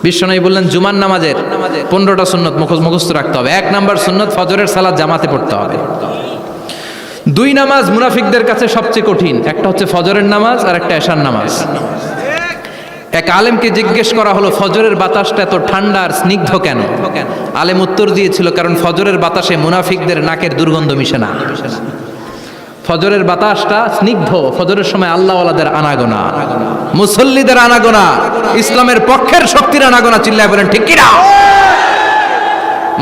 বিশ্বনবী বললেন জুমার নামাজের 15টা সুন্নত মুখস্থ রাখতে হবে। 1 নাম্বার সুন্নত ফজরের সালাত জামাতে পড়তে হবে। 2 নামাজ মুনাফিকদের কাছে সবচেয়ে কঠিন, একটা হচ্ছে ফজরের নামাজ আর একটা এশার নামাজ। এক আলেমকে জিজ্ঞেস করা হলো ফজরের বাতাসটা এত ঠান্ডা আর স্নিগ্ধ কেন? আলেম উত্তর দিয়েছিল কারণ ফজরের বাতাসে মুনাফিকদের নাকের দুর্গন্ধ মিশে না। ফজরের বাতাসটা স্নিগ্ধ, ফজরের সময় আল্লাহওয়ালাদের আনাগোনা, মুসল্লিদের আনাগোনা, ইসলামের পক্ষের শক্তির আনাগোনা। চিল্লায় বলেন ঠিক কি না?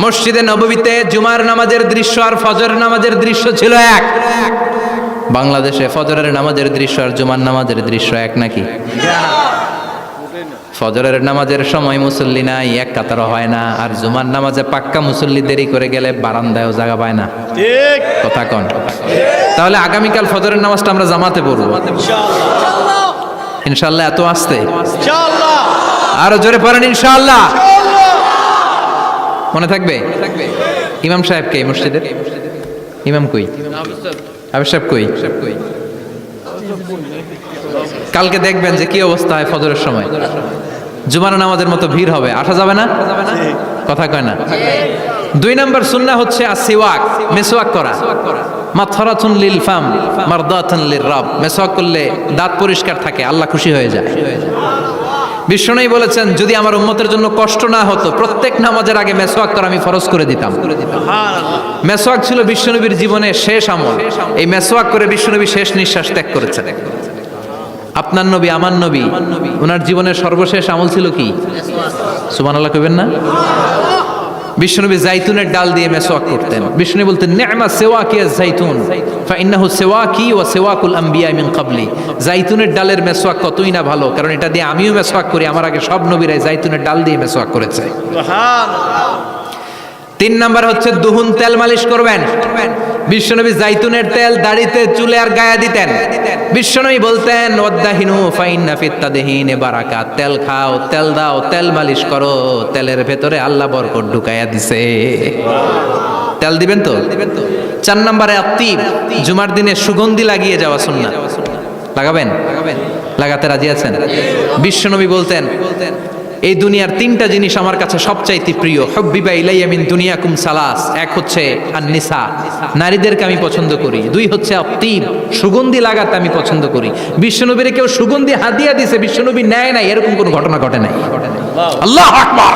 মসজিদে নববীতে জুমার নামাজের দৃশ্য আর ফজরের নামাজের দৃশ্য ছিল এক। বাংলাদেশে ফজরের নামাজের দৃশ্য আর জুমার নামাজের দৃশ্য এক নাকি? ফজরের নামাজের সময় মুসল্লি নাই, এক কাতারও হয় না, আর জুমার নামাজে পাক্কা মুসল্লি দেরি করে গেলে বারান্দায়ও জায়গা পায় না। ঠিক কথা কোন? তাহলে আগামীকাল ফজরের নামাজটা আমরা জামাতে পড়ব ইনশাআল্লাহ। এত আসতে ইনশাআল্লাহ, আরো জোরে পড়েন ইনশাআল্লাহ। মনে থাকবে? ইমাম সাহেব কে মসজিদের? ইমাম কই? আবু সাহেব কই? কালকে দেখবেন যে কি অবস্থা হয় ফজরের সময়। জুমার নামাজের মতো ভিড় হবে, আসা যাবে না। কথা কয় না। 2 নাম্বার সুন্নাহ হচ্ছে আসওয়াক, মেসওয়াক করা। মাথরাতুন লিল ফাম মারদাতুন লির রাব। মেসওয়াক করলে দাঁত পরিষ্কার থাকে, আল্লাহ খুশি হয়ে যায়। বিশ্বনবী বলেছেন যদি আমার উম্মতের জন্য কষ্ট না হতো প্রত্যেক নামাজের আগে মেসওয়াক করা আমি ফরজ করে দিতাম। মেসওয়াক ছিল বিশ্বনবীর জীবনের শেষ আমল। এই মেসওয়াক করে বিশ্বনবী শেষ নিঃশ্বাস ত্যাগ করেছেন। আপনার নবী আমার নবী ওনার জীবনের সর্বশেষ আমল ছিল কি? সুবহানাল্লাহ কইবেন না? বিশ্বনবী জাইতুনের ডাল দিয়ে মেসওয়াক করতেন। বিশ্বনবী বলতেন নি'মা সিওয়াকিয়া জাইতুন ফা ইন্নাহু সিওয়াকি ওয়া সিওয়াকুল আম্বিয়া মিন ক্বাবলি। জাইতুনের ডালের মেসওয়াক কতই না ভালো, কারণ এটা দিয়ে আমিও মেসওয়াক করি, আমার আগে সব নবীরাই জাইতুনের ডাল দিয়ে মেসওয়াক করেছে। সুবহানাল্লাহ। 3 নাম্বার হচ্ছে দুহুন, তেল মালিশ করবেন। বিশ্বনবী জাইতুনের তেল দাড়িতে চুলে আর গায়ে দিতেন। বিশ্বনবী বলতেন ওয়াদাহিনু ফাইন্না ফিত তাদহিনে বারাকাত। তেল খাও, তেল দাও, তেল মালিশ করো, তেলের ভেতরে আল্লাহ বরকত ঢুকাইয়া দিছে। তেল দিবেন তো? 4 নম্বরে আত্তিব, জুমার দিনে সুগন্ধি লাগিয়ে যাওয়া সুন্নাত। লাগাবেন? লাগাতে রাজি আছেন? বিশ্বনবী বলতেন এই দুনিয়ার 3টা জিনিস আমার কাছে সবচাইতে প্রিয়। হুব্বিবা ইলাইয়া মিন দুনিয়াকুম সালাস। 1 হচ্ছে আন-নিসা, নারীদেরকে আমি পছন্দ করি। 2 হচ্ছে আত্তিব, সুগন্ধি লাগাতে আমি পছন্দ করি। বিশ্বনবীর কেউ সুগন্ধি হাদিয়া দিয়েছে, বিশ্বনবী নেয় নাই, এরকম কোনো ঘটনা ঘটে নাই। আল্লাহু আকবার।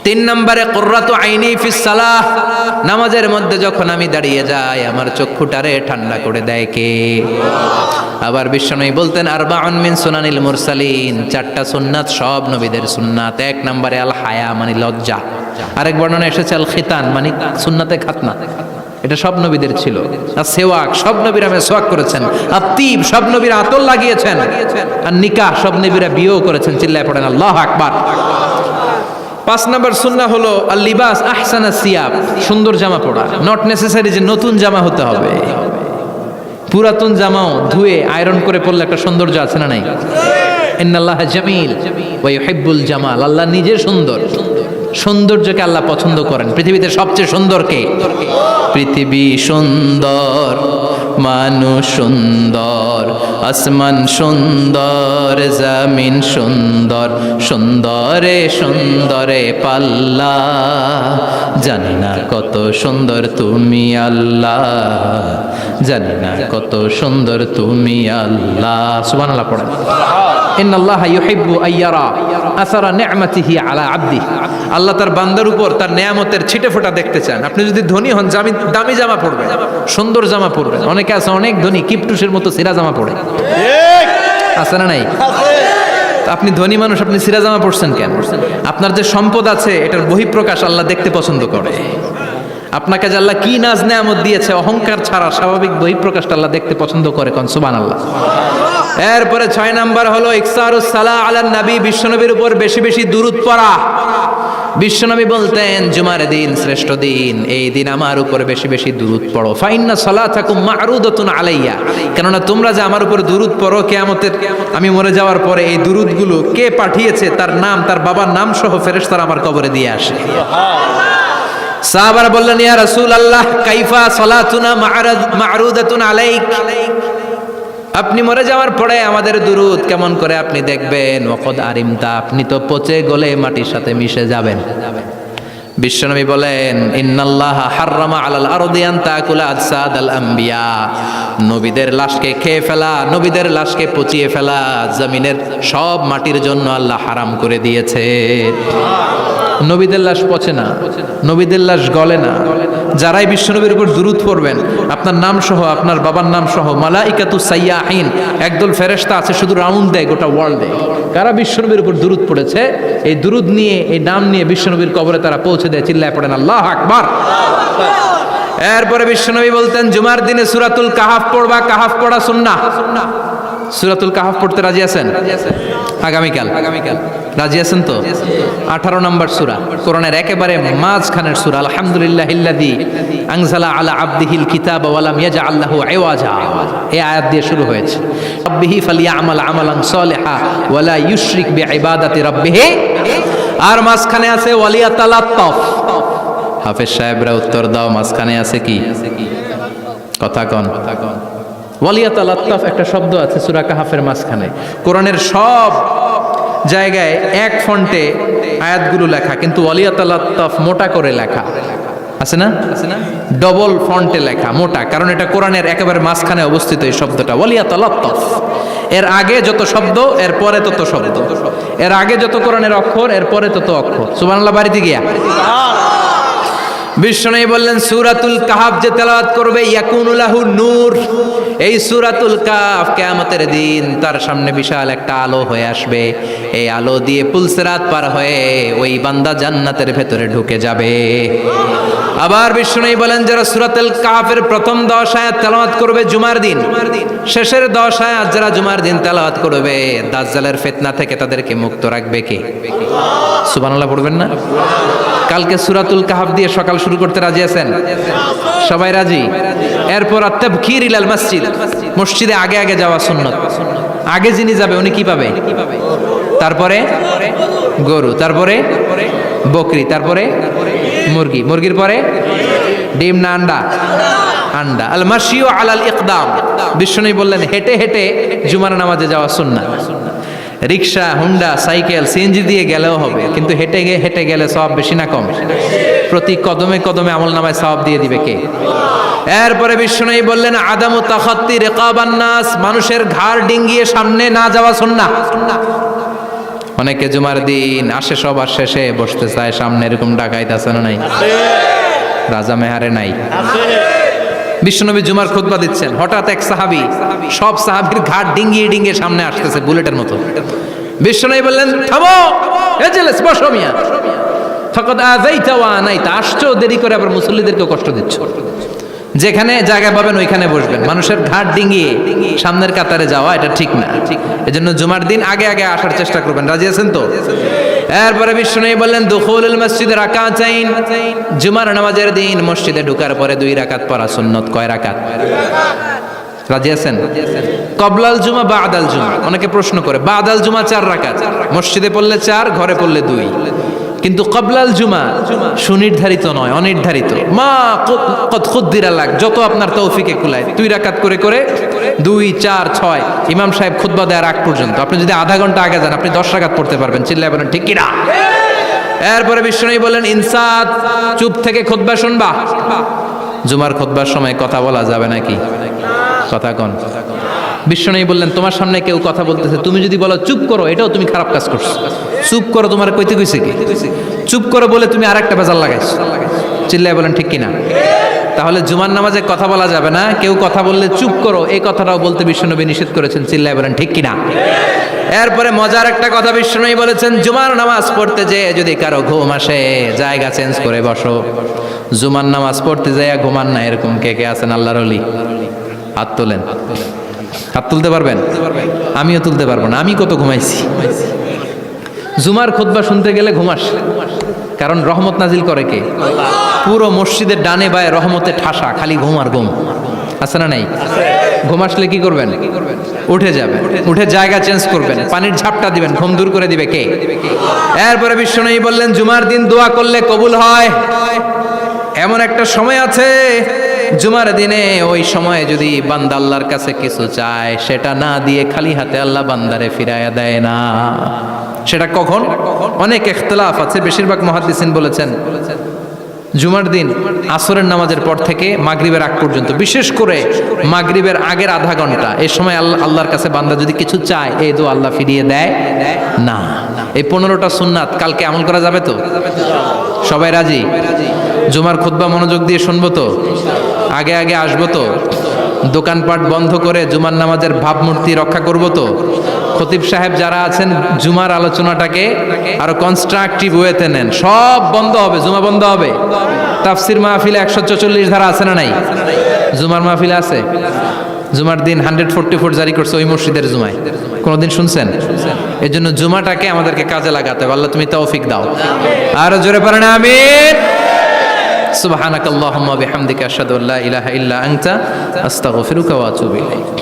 3 নম্বরে কুররাতু আইনি ফিস সালাহ। নামাজের মধ্যে যখন আমি দাঁড়িয়ে যাই আমার চক্ষুটারে ঠান্ডা করে দেয় কে? আবার বিশ্বনবী বলতেন আরবাউন মিন সুনানিল মুরসালিন। 4টা সুন্নাত সব নবীদের সুন্নাত। 1 নম্বরে আল হায়া মানে লজ্জা। আরেক বর্ণনা এসেছে আল খিতান মানে সুন্নাতে খাতনা, এটা সব নবীদের ছিল। আর সেওয়াক, সব নবীরা মেসওয়াক করেছেন। আত্তিব, সব নবীরা আতর লাগিয়েছেন। আর নিকাহ, সব নবীরা বিয়েও করেছেন। চিল্লায় পড়েন আল্লাহু আকবার। 5 নম্বর সুন্নাহ হলো আল লিবাস আহসানা সিয়াব, সুন্দর জামা পরা। নট নেসেসারি যে নতুন জামা হতে হবে, পুরাতন জামাও ধুয়ে আয়রন করে পরলে একটা সৌন্দর্য আছে না নাই? ইন্নাল্লাহা জামিল ওয়া ইউহিব্বুল জামাল। আল্লাহ নিজে সুন্দর, সৌন্দর্যকে আল্লাহ পছন্দ করেন। পৃথিবীতে সবচেয়ে সুন্দর কে? পৃথিবী সুন্দর, মানুষ সুন্দর, আসমান সুন্দর, জমিন সুন্দর, সুন্দরে সুন্দরে পাল্লা। জানি না কত সুন্দর তুমি আল্লাহ, জানি না কত সুন্দর তুমি আল্লাহ। সুবহানাল্লাহ পড়েন। ইন্নাল্লাহা ইউহিব্বু আইয়ারা আসারা নি'মাতিহি আলা আবদিহি। আল্লাহ তার বান্দার উপর তার নেয়ামতের ছিটেফোঁটা দেখতে চান। আপনি যদি ধনী হন দামি জামা পরবেন, সুন্দর জামা পরবেন। অনেকে আছে অনেক ধনী কিপটুসের মতো সিরা জামা পরে, ঠিক আছে না নাই? আপনি ধনী মানুষ, আপনি সিরা জামা পরছেন কেন? আপনার যে সম্পদ আছে এটার বহিঃপ্রকাশ আল্লাহ দেখতে পছন্দ করে। আপনাকে যে আল্লাহ কি নাজ নেয়ামত দিয়েছে, অহংকার ছাড়া স্বাভাবিক বহিঃপ্রকাশটা আল্লাহ দেখতে পছন্দ করে। কোন সুবহানাল্লাহ। এরপরে 6 নাম্বার হলো ইকসারুস সালাহ আলান নবী, বিশ্বনবীর উপর বেশি বেশি দুরূদ পড়া। বিশ্বনবী বলতেন জুমার দিন শ্রেষ্ঠ দিন, এই দিন আমার উপর বেশি বেশি দুরূদ পড়ো। ফাইন্না সালাতাকুম মা'রুদাতুন আলাইয়া, কেননা তোমরা যে আমার উপর দুরূদ পড়ো কিয়ামতের আমি মরে যাওয়ার পরে এই দুরূদগুলো কে পাঠিয়েছে তার নাম, তার বাবার নাম সহ ফেরেশতারা আমার কবরে দিয়ে আসে। সাহাবারা বললেন ইয়া রাসূলুল্লাহ কাইফা সালাতুনা মা'রুদাতুন আলাইক, আপনি মরে যাওয়ার পরে আমাদের দুরুদ কেমন করে আপনি দেখবেন? ওয়াকাদ আরিমতা, আপনি তো পচে গলে মাটির সাথে মিশে যাবেন। বিশ্বনবী বলেন, ইন্নাল্লাহা হাররামা আলাল আরদি আন তাকুলা আজসাদাল আম্বিয়া, নবীদের লাশকে খেয়ে ফেলা, নবীদের লাশকে পচিয়ে ফেলা জমিনের সব মাটির জন্য আল্লাহ হারাম করে দিয়েছে। নবীদের লাশ পচে না, নবীদের লাশ গলে না। যারাই বিশ্বনবীর উপর দুরূদ পড়বেন, আপনার নাম সহ, আপনার বাবার নাম সহ, মালাইকাতু সাইয়াহিন, একদল ফেরেশতা আছে শুধু রাউন্ড দেয় গোটা ওয়ার্ল্ডে। কারা বিশ্বনবীর উপর দুরূদ পড়েছে, এই দুরূদ নিয়ে, এই নাম নিয়ে বিশ্বনবীর কবরে তারা পৌঁছে দেয়। চিল্লায় পড়েন আল্লাহু আকবার। এরপরে বিশ্বনবী বলতেন, জুমার দিনে সূরাতুল কাহাফ পড়বা। কাহাফ পড়া সুন্নাহ। সূরাতুল কাহাফ পড়তে রাজি আছেন? আগামীকাল রাজি আছেন তো? 18 নম্বর সূরা, কোরআনের একেবারে মাঝখানের সূরা। আলহামদুলিল্লাহিল্লাযী আনজালা আলা আবদিহিল কিতাবা ওয়া লাম ইয়াজআল লাহু ইওয়াজা, এই আয়াত দিয়ে শুরু হয়েছে। রাব্বিহি ফালিয়ামাল আমালান সলিহা ওয়া লা ইউশরিক বিইবাদাতি রাব্বিহি। আর মাঝখানে আছে ওয়ালিয়াতালাত্তাফ। হাফেজ সাহেবরা উত্তর দাও, মাঝখানে আছে কি? কথা কন। ওয়ালিয়াতালাত্তাফ একটা শব্দ আছে সূরা কাহাফের মাঝখানে। কোরআনের সব জায়গায় এক ফন্টে আয়াতগুলো লেখা, কিন্তু ওয়ালিয়াতালাত্তাফ মোটা করে লেখা আছে না? ডবল ফন্টে লেখা, মোটা, কারণ এটা কোরআনের একেবারে মাঝখানে অবস্থিত এই শব্দটা ওয়ালিয়াতালাত্তাফ। এর আগে যত শব্দ, এর পরে তত শব্দ। এর আগে যত কোরআনের অক্ষর, এর পরে তত অক্ষর। সুবহানাল্লাহ বাড়িতে গিয়া বিশ্বনবী বললেন, সূরাতুল কাহাফ যে তেলাওয়াত করবে ইয়াকুনু লাহু নূর, এই সূরাতুল কাহাফ কিয়ামতের দিন তার সামনে বিশাল একটা আলো হয়ে আসবে। এই আলো দিয়ে পুলসিরাত পার হয়ে ওই বান্দা জান্নাতের ভেতরে ঢুকে যাবে। আবার বিশ্বনবী বলেন, যারা সূরাতুল কাহাফের প্রথম 10 আয়াত তেলাওয়াত করবে জুমার দিন, শেষের 10 আয়াত যারা জুমার দিন তেলাওয়াত করবে, দাজ্জালের ফিতনা থেকে তাদেরকে মুক্ত রাখবে কে? সুবহানাল্লাহ পড়বেন না? কালকে সূরাতুল কাহাফ দিয়ে সকাল শুরু করতে রাজি আছেন? সবাই রাজি? এরপর আত-তাবকির ইলাল মসজিদ, মসজিদে আগে আগে যাওয়া সুন্নাত। আগে যিনি যাবে উনি কি পাবে? তারপরে গরু, তারপরে বকরি, তারপরে মুরগি, মুরগির পরে ডিম না আন্ডা? আন্ডা। আল মাশিউ আলাল ইকদাম, বিশ্বনবী বললেন হেঁটে হেঁটে জুমার নামাজে যাওয়া সুন্নাহ। রিক্সা, হুন্ডা, সাইকেল, সিএনজি দিয়ে গেলেও হবে, কিন্তু হেঁটে গেলে সওয়াব বেশি না কম? প্রতি কদমে কদমে আমলনামায় সওয়াব দিয়ে দিবে কে? এরপরে বিশ্বনবী বললেন, আদামু তাখাত্তি রিকাবান নাস, মানুষের ঘাড় ডিঙ্গিয়ে সামনে না যাওয়া সুন্নাহ। অনেকে জুমার দিন আসে, সবার শেষে বসতে চায় সামনে, এরকম ডাকাইত আছে না নাই? রাজা মেহারে নাই? বিশ্বনবী জুমার খুতবা দিচ্ছেন, হঠাৎ এক সাহাবী সব সাহাবীর ঘাট ডিঙ্গিয়ে ডিঙ্গিয়ে সামনে আসতেছে বুলেটের মতো। বিশ্বনবী বললেন, থামো, এজেলেস, বসো মিয়া। ফাকাদ আযাইতা ওয়া আনাইতা, আসছো দেরি করে, আবার মুসল্লিদেরকে কষ্ট দিচ্ছ। যেখানে জায়গা পাবেন ওইখানে বসবেন। মানুষের ঘাট ডিঙ্গিয়ে সামনের কাতারে যাওয়া এটা ঠিক না। এজন্য জুমার দিন আগে আগে আসার চেষ্টা করবেন। রাজি আছেন তো? এরপরে বিশ্বনবী বললেন, দুখুলুল মসজিদে রাকাতাইন, জুমার নামাজের দিন মসজিদে ঢোকার পরে 2 রাকাত পড়া সুন্নাত। কয় রাকাত? রাজি আছেন? কবলাল জুমা, বাদাল জুমা। অনেকে প্রশ্ন করে, বাদাল জুমা 4 রাকাত, মসজিদে পড়লে 4, ঘরে পড়লে 2। কিন্তু কবলাল জুমা সুনির্ধারিত নয়, অনির্ধারিত। মা কদ খুদ্দিরা লাগ, যত আপনার তৌফিকে কুলায় 2 রাকাত করে করে 2, 4, 6 ইমাম সাহেব খুতবা দেওয়ার আগ পর্যন্ত। আপনি যদি আধা ঘন্টা আগে যান, আপনি 10 রাকাত পড়তে পারবেন। চিল্লায় বলেন ঠিক কি না? এরপরে বিশ্বনবী বলেন, ইনসাত, চুপ থেকে খুতবা শুনবা। জুমার খুতবার সময় কথা বলা যাবে নাকি? কথা কন। বিশ্বনবী বললেন, তোমার সামনে কেউ কথা বলতেছে, তুমি যদি বলো চুপ করো, এটাও তুমি খারাপ কাজ করছো। চুপ করো তোমার কইতে কইছে কি? চুপ করো বলে তুমি আরেকটা ভেজাল লাগাইছো। চিল্লায় বলেন ঠিক কিনা? তাহলে জুমার নামাজে কথা বলা যাবে না। কেউ কথা বললে চুপ করো, এই কথাটাও বলতে বিশ্বনবী নিষেধ করেছেন। চিল্লায় বলেন ঠিক কিনা? এরপরে মজার একটা কথা বিশ্বনবী বলেছেন, জুমার নামাজ পড়তে যেয়ে যদি কারো ঘুম আসে, জায়গা চেঞ্জ করে বসো। জুমার নামাজ পড়তে যেয়ে ঘুমান না, এরকম কে কে আছেন আল্লাহর ওলি? হাত তোলেন। হাত তুলতে পারবেন? আমিও তুলতে পারবো না, আমি কত ঘুমাইছি। জুমার খুতবা শুনতে গেলে ঘুমাস, কারণ রহমত নাজিল করে কে? পুরো মসজিদের ডানে বায়ে রহমতে ঠাসা, খালি ঘুম আর ঘুম। আছে না নাই? ঘুম আসলে কি করবেন? উঠে যাবেন, উঠে জায়গা চেঞ্জ করবেন, পানির ঝাপটা দিবেন, ঘুম দূর করে দিবে কে? এরপরে বিশ্বনবী বললেন, জুমার দিন দোয়া করলে কবুল হয়। এমন একটা সময় আছে জুমার দিনে ওই সময়ে যদি বান্দা আল্লাহর কাছে কিছু চায়, সেটা না দিয়ে খালি হাতে আল্লাহ বান্দারে ফিরাইয়া দেয় না। সেটা কখন? অনেক ইখতিলাফ আছে, বেশিরভাগ মুহাদ্দিসিন বলেছেন জুমার দিন আসরের নামাজের পর থেকে মাগরিবের আগ পর্যন্ত, বিশেষ করে মাগরিবের আগের আধা ঘন্টা, এই সময় আল্লাহর কাছে বান্দা যদি কিছু চায়, এই দোয়া আল্লাহ ফিরিয়ে দেয় না। এই 15টা সুন্নাত কালকে আমল করা যাবে তো? সবাই রাজি? জুমার খুতবা মনোযোগ দিয়ে শুনবো তো? আগে আগে আসবো তো? দোকানপাট বন্ধ করে জুমার নামাজের ভাবমূর্তি রক্ষা করবো তো? খতিব সাহেব যারা আছেন, জুমার আলোচনাটাকে আরো কনস্ট্রাকটিভ ওয়েতে নেন। সব বন্ধ হবে, জুমা বন্ধ হবে। তাফসির মাহফিলে 144 ধারা আছে না নাই? জুমার মাহফিলে আছে। জুমার দিন 144 জারি করছে ওই মসজিদের জুমায়, কোনদিন শুনছেন? এই জন্য জুমাটাকে আমাদেরকে কাজে লাগাতে হবে। আল্লাহ তুমি তৌফিক দাও। আরো জোরে পড়েন আমিন। সুবহানাকাল্লাহুম্মা বিহামদিকা আশহাদু আল্লা ইলাহা ইল্লা আনতা আস্তাগফিরুকা ওয়া আতুবু ইলাইক।